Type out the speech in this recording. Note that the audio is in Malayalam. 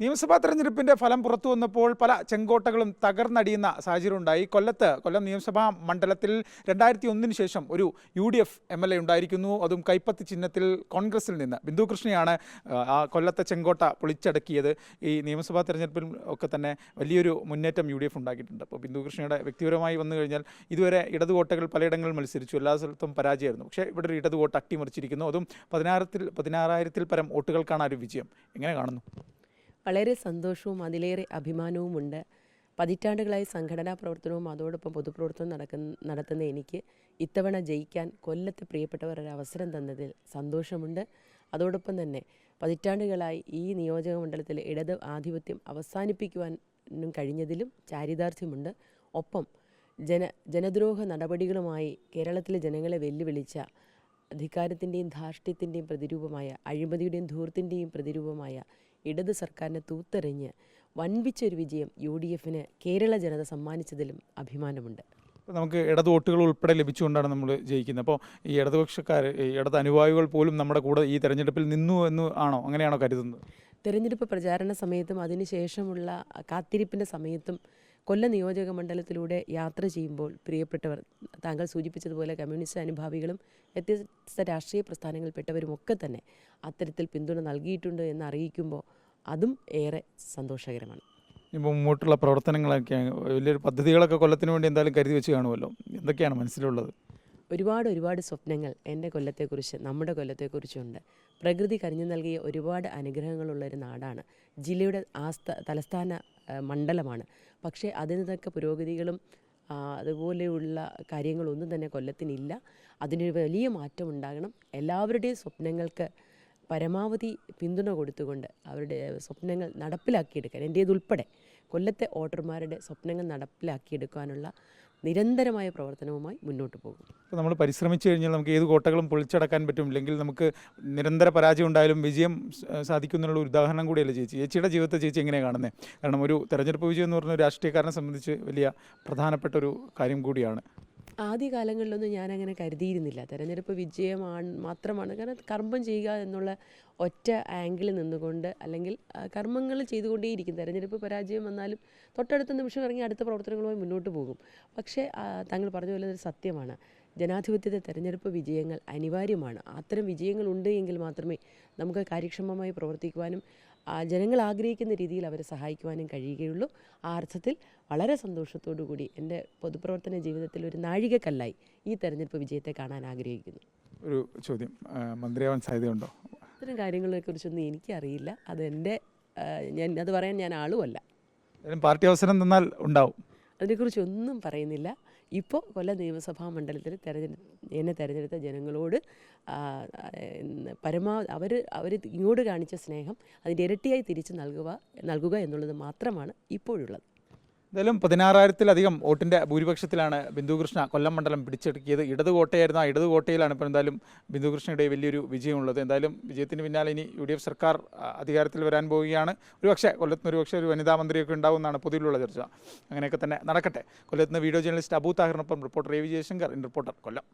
നിയമസഭാ തെരഞ്ഞെടുപ്പിന്റെ ഫലം പുറത്തു വന്നപ്പോൾ പല ചെങ്കോട്ടകളും തകർന്നടിയുന്ന സാഹചര്യമുണ്ടായി. കൊല്ലം നിയമസഭാ മണ്ഡലത്തിൽ 2001 ശേഷം ഒരു UDF MLA ഉണ്ടായിരിക്കുന്നു. അതും കൈപ്പത്തി ചിഹ്നത്തിൽ കോൺഗ്രസിൽ നിന്ന് ബിന്ദു കൃഷ്ണയാണ് ആ കൊല്ലത്തെ ചെങ്കോട്ട പൊളിച്ചടക്കിയത്. ഈ നിയമസഭാ തെരഞ്ഞെടുപ്പിൽ ഒക്കെ തന്നെ വലിയൊരു മുന്നേറ്റം UDF ഉണ്ടാക്കിയിട്ടുണ്ട്. അപ്പോൾ ബിന്ദു കൃഷ്ണയുടെ വ്യക്തിപരമായി വന്നു കഴിഞ്ഞാൽ ഇതുവരെ ഇടത് വോട്ടുകൾ പലയിടങ്ങളിൽ മത്സരിച്ചു, എല്ലാ സ്ഥലത്തും പരാജയമായിരുന്നു. പക്ഷേ ഇവിടെ ഒരു ഇടത് വോട്ട് അട്ടിമറിച്ചിരിക്കുന്നു. അതും 16,000 പരം വോട്ടുകൾക്കാണ് ആ ഒരു വിജയം. എങ്ങനെ കാണുന്നു? വളരെ സന്തോഷവും അതിലേറെ അഭിമാനവുമുണ്ട്. പതിറ്റാണ്ടുകളായി സംഘടനാ പ്രവർത്തനവും അതോടൊപ്പം പൊതുപ്രവർത്തനം നടത്തുന്ന എനിക്ക് ഇത്തവണ ജയിക്കാൻ കൊല്ലത്തെ പ്രിയപ്പെട്ടവർ ഒരു അവസരം തന്നതിൽ സന്തോഷമുണ്ട്. അതോടൊപ്പം തന്നെ പതിറ്റാണ്ടുകളായി ഈ നിയോജക മണ്ഡലത്തിലെ ഇടത് ആധിപത്യം അവസാനിപ്പിക്കുവാനും കഴിഞ്ഞതിലും ചാരിതാർത്ഥ്യമുണ്ട്. ഒപ്പം ജനദ്രോഹ നടപടികളുമായി കേരളത്തിലെ ജനങ്ങളെ വെല്ലുവിളിച്ച അധികാരത്തിൻ്റെയും ധാർഷ്ട്യത്തിൻ്റെയും പ്രതിരൂപമായ അഴിമതിയുടെയും ധൂർത്തിൻ്റെയും പ്രതിരൂപമായ ഇടത് സർക്കാരിനെ തൂത്തെറിഞ്ഞ് വൻപിച്ചൊരു വിജയം UDFന് കേരള ജനത സമ്മാനിച്ചതിലും അഭിമാനമുണ്ട്. നമുക്ക് ഇടത് വോട്ടുകൾ ഉൾപ്പെടെ ലഭിച്ചുകൊണ്ടാണ് നമ്മൾ ജയിക്കുന്നത്. അപ്പോൾ ഈ ഇടതുപക്ഷക്കാർ, ഇടത് അനുഭാവികൾ പോലും നമ്മുടെ കൂടെ ഈ തെരഞ്ഞെടുപ്പിൽ നിന്നു എന്ന് അങ്ങനെയാണോ കരുതുന്നത്? തെരഞ്ഞെടുപ്പ് പ്രചാരണ സമയത്തും അതിനുശേഷമുള്ള കാത്തിരിപ്പിൻ്റെ സമയത്തും കൊല്ലം നിയോജക മണ്ഡലത്തിലൂടെ യാത്ര ചെയ്യുമ്പോൾ പ്രിയപ്പെട്ടവർ, താങ്കൾ സൂചിപ്പിച്ചതുപോലെ കമ്മ്യൂണിസ്റ്റ് അനുഭാവികളും വ്യത്യസ്ത രാഷ്ട്രീയ പ്രസ്ഥാനങ്ങളിൽപ്പെട്ടവരുമൊക്കെ തന്നെ അത്തരത്തിൽ പിന്തുണ നൽകിയിട്ടുണ്ട് എന്ന് അറിയിക്കുമ്പോൾ അതും ഏറെ സന്തോഷകരമാണ്. ഇപ്പോൾ മുമ്പോട്ടുള്ള പ്രവർത്തനങ്ങളൊക്കെ വലിയൊരു പദ്ധതികളൊക്കെ കൊല്ലത്തിന് വേണ്ടി എന്തായാലും കരുതി വെച്ച് കാണുമല്ലോ. എന്തൊക്കെയാണ് മനസ്സിലുള്ളത്? ഒരുപാട് സ്വപ്നങ്ങൾ എൻ്റെ കൊല്ലത്തെക്കുറിച്ച്, നമ്മുടെ കൊല്ലത്തെക്കുറിച്ചുണ്ട്. പ്രകൃതി കനിഞ്ഞു നൽകിയ ഒരുപാട് അനുഗ്രഹങ്ങളുള്ളൊരു നാടാണ്. ജില്ലയുടെ തലസ്ഥാന മണ്ഡലമാണ്. പക്ഷേ അതിനൊക്കെ പുരോഗതികളും അതുപോലെയുള്ള കാര്യങ്ങളൊന്നും തന്നെ കൊല്ലത്തിനില്ല. അതിനൊരു വലിയ മാറ്റം ഉണ്ടാകണം. എല്ലാവരുടെയും സ്വപ്നങ്ങൾക്ക് പരമാവധി പിന്തുണ കൊടുത്തുകൊണ്ട് അവരുടെ സ്വപ്നങ്ങൾ നടപ്പിലാക്കിയെടുക്കാൻ, എൻ്റേതുൾപ്പെടെ കൊല്ലത്തെ വോട്ടർമാരുടെ സ്വപ്നങ്ങൾ നടപ്പിലാക്കിയെടുക്കാനുള്ള നിരന്തരമായ പ്രവർത്തനവുമായി മുന്നോട്ട് പോകും. ഇപ്പോൾ നമ്മൾ പരിശ്രമിച്ചു കഴിഞ്ഞാൽ നമുക്ക് ഏത് കോട്ടകളും പൊളിച്ചടക്കാൻ പറ്റും. ഇല്ലെങ്കിൽ നമുക്ക് നിരന്തര പരാജയം ഉണ്ടായാലും വിജയം സാധിക്കുന്നുള്ള ഒരു ഉദാഹരണം കൂടിയല്ലേ ചേച്ചിയുടെ ജീവിതത്തെ ചേച്ചി എങ്ങനെയാണ് കാണുന്നത്? കാരണം ഒരു തെരഞ്ഞെടുപ്പ് വിജയം എന്ന് പറഞ്ഞ ഒരു രാഷ്ട്രീയക്കാരനെ സംബന്ധിച്ച് വലിയ പ്രധാനപ്പെട്ട ഒരു കാര്യം കൂടിയാണ്. ആദ്യകാലങ്ങളിലൊന്നും ഞാനങ്ങനെ കരുതിയിരുന്നില്ല. തെരഞ്ഞെടുപ്പ് വിജയമാണ് മാത്രമാണ്. കാരണം കർമ്മം ചെയ്യുക എന്നുള്ള ഒറ്റ ആംഗിളിൽ നിന്നുകൊണ്ട്, അല്ലെങ്കിൽ കർമ്മങ്ങൾ ചെയ്തുകൊണ്ടേയിരിക്കും. തെരഞ്ഞെടുപ്പ് പരാജയം വന്നാലും തൊട്ടടുത്ത നിമിഷം ഇറങ്ങി അടുത്ത പ്രവർത്തനങ്ങളുമായി മുന്നോട്ട് പോകും. പക്ഷേ താങ്കൾ പറഞ്ഞ പോലെ ഒരു സത്യമാണ്, ജനാധിപത്യത്തെ തെരഞ്ഞെടുപ്പ് വിജയങ്ങൾ അനിവാര്യമാണ്. അത്തരം വിജയങ്ങളുണ്ട് എങ്കിൽ മാത്രമേ നമുക്ക് കാര്യക്ഷമമായി പ്രവർത്തിക്കുവാനും ജനങ്ങൾ ആഗ്രഹിക്കുന്ന രീതിയിൽ അവരെ സഹായിക്കുവാനും കഴിയുകയുള്ളൂ. ആ അർത്ഥത്തിൽ വളരെ സന്തോഷത്തോടു കൂടി എൻ്റെ പൊതുപ്രവർത്തന ജീവിതത്തിൽ ഒരു നാഴികക്കല്ലായി ഈ തെരഞ്ഞെടുപ്പ് വിജയത്തെ കാണാൻ ആഗ്രഹിക്കുന്നു. ഒരു ചോദ്യം, മന്ത്രിയാവാൻ സാധ്യതയുണ്ടോ? ഇത്തരം കാര്യങ്ങളെക്കുറിച്ചൊന്നും എനിക്കറിയില്ല. അത് പറയാൻ ഞാൻ ആളുമല്ല. പാർട്ടി അവസരം തന്നാൽ ഉണ്ടാവും. അതിനെക്കുറിച്ചൊന്നും പറയുന്നില്ല. ഇപ്പോൾ കൊല്ലം നിയമസഭാ മണ്ഡലത്തിൽ എന്നെ തെരഞ്ഞെടുത്ത ജനങ്ങളോട് പരമാവധി അവർ ഇങ്ങോട്ട് കാണിച്ച സ്നേഹം അതിൻ്റെ ഇരട്ടിയായി തിരിച്ച് നൽകുക എന്നുള്ളത് മാത്രമാണ് ഇപ്പോഴുള്ളത്. എന്തായാലും 16,000-ലധികം വോട്ടിൻ്റെ ഭൂരിപക്ഷത്തിലാണ് ബിന്ദു കൃഷ്ണ കൊല്ലം മണ്ഡലം പിടിച്ചെടുക്കിയത്. ഇടത് കോട്ടയായിരുന്നു. ആ ഇടത് കോട്ടയിലാണ് ഇപ്പോൾ എന്തായാലും ബിന്ദു കൃഷ്ണയുടെ വലിയൊരു വിജയമുള്ളത്. എന്തായാലും വിജയത്തിന് പിന്നാലെ ഇനി UDF സർക്കാർ അധികാരത്തിൽ വരാൻ പോവുകയാണ്. കൊല്ലത്തിന് ഒരു വനിതാ മന്ത്രിയൊക്കെ ഉണ്ടാവുമെന്നാണ് പൊതുവിലുള്ള ചർച്ച. അങ്ങനെയൊക്കെ തന്നെ നടക്കട്ടെ. കൊല്ലത്ത് നിന്ന് വീഡിയോ ജേർണലിസ്റ്റ് അബൂ താഹിറിനൊപ്പം റിപ്പോർട്ടർ AV ജയശങ്കർ, റിപ്പോർട്ടർ കൊല്ലം.